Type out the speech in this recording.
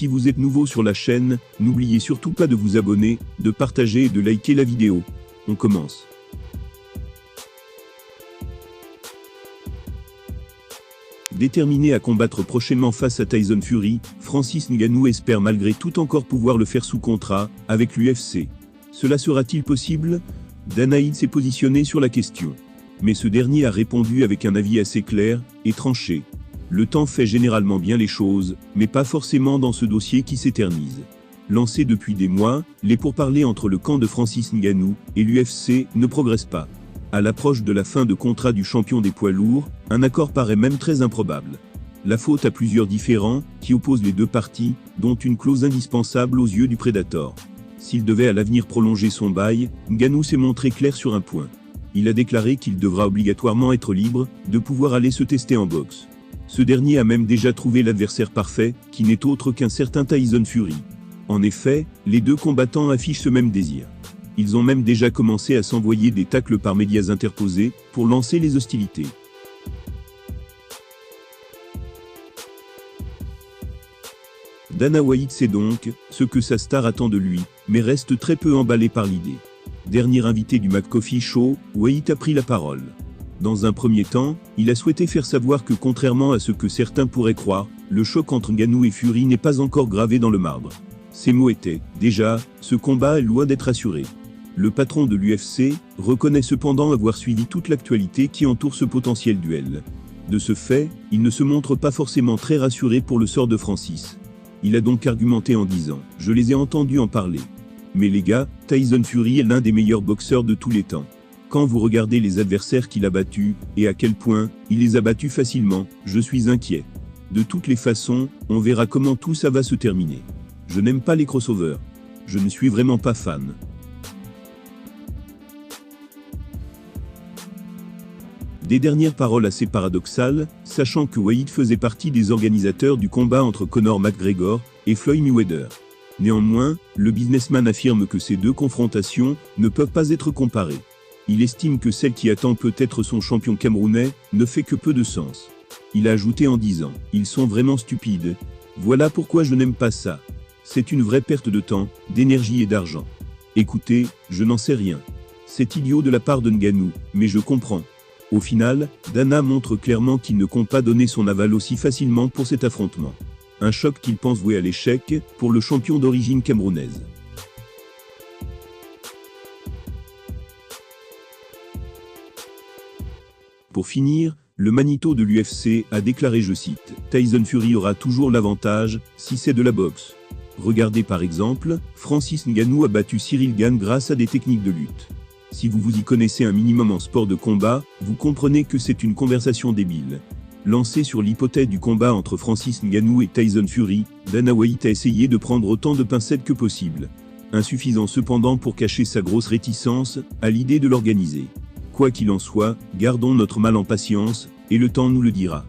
Si vous êtes nouveau sur la chaîne, n'oubliez surtout pas de vous abonner, de partager et de liker la vidéo. On commence. Déterminé à combattre prochainement face à Tyson Fury, Francis Ngannou espère malgré tout encore pouvoir le faire sous contrat, avec l'UFC. Cela sera-t-il possible? Dana White s'est positionné sur la question. Mais ce dernier a répondu avec un avis assez clair et tranché. Le temps fait généralement bien les choses, mais pas forcément dans ce dossier qui s'éternise. Lancé depuis des mois, les pourparlers entre le camp de Francis Ngannou et l'UFC ne progressent pas. À l'approche de la fin de contrat du champion des poids lourds, un accord paraît même très improbable. La faute à plusieurs différends qui opposent les deux parties, dont une clause indispensable aux yeux du Predator. S'il devait à l'avenir prolonger son bail, Ngannou s'est montré clair sur un point. Il a déclaré qu'il devra obligatoirement être libre de pouvoir aller se tester en boxe. Ce dernier a même déjà trouvé l'adversaire parfait, qui n'est autre qu'un certain Tyson Fury. En effet, les deux combattants affichent ce même désir. Ils ont même déjà commencé à s'envoyer des tacles par médias interposés, pour lancer les hostilités. Dana White sait donc ce que sa star attend de lui, mais reste très peu emballé par l'idée. Dernier invité du McCoffee Show, White a pris la parole. Dans un premier temps, il a souhaité faire savoir que contrairement à ce que certains pourraient croire, le choc entre Ngannou et Fury n'est pas encore gravé dans le marbre. Ses mots étaient « Déjà, ce combat est loin d'être assuré ». Le patron de l'UFC reconnaît cependant avoir suivi toute l'actualité qui entoure ce potentiel duel. De ce fait, il ne se montre pas forcément très rassuré pour le sort de Francis. Il a donc argumenté en disant « Je les ai entendus en parler. Mais les gars, Tyson Fury est l'un des meilleurs boxeurs de tous les temps. Quand vous regardez les adversaires qu'il a battus, et à quel point il les a battus facilement, je suis inquiet. De toutes les façons, on verra comment tout ça va se terminer. Je n'aime pas les crossovers. Je ne suis vraiment pas fan. » Des dernières paroles assez paradoxales, sachant que White faisait partie des organisateurs du combat entre Conor McGregor et Floyd Mayweather. Néanmoins, le businessman affirme que ces deux confrontations ne peuvent pas être comparées. Il estime que celle qui attend peut-être son champion camerounais ne fait que peu de sens. Il a ajouté en disant « Ils sont vraiment stupides. Voilà pourquoi je n'aime pas ça. C'est une vraie perte de temps, d'énergie et d'argent. Écoutez, je n'en sais rien. C'est idiot de la part de Ngannou, mais je comprends. » Au final, Dana montre clairement qu'il ne compte pas donner son aval aussi facilement pour cet affrontement. Un choc qu'il pense voué à l'échec pour le champion d'origine camerounaise. Pour finir, le Manito de l'UFC a déclaré, je cite, « Tyson Fury aura toujours l'avantage, si c'est de la boxe. Regardez par exemple, Francis Ngannou a battu Cyril Gane grâce à des techniques de lutte. Si vous vous y connaissez un minimum en sport de combat, vous comprenez que c'est une conversation débile. » Lancé sur l'hypothèse du combat entre Francis Ngannou et Tyson Fury, Dana White a essayé de prendre autant de pincettes que possible. Insuffisant cependant pour cacher sa grosse réticence à l'idée de l'organiser. Quoi qu'il en soit, gardons notre mal en patience, et le temps nous le dira.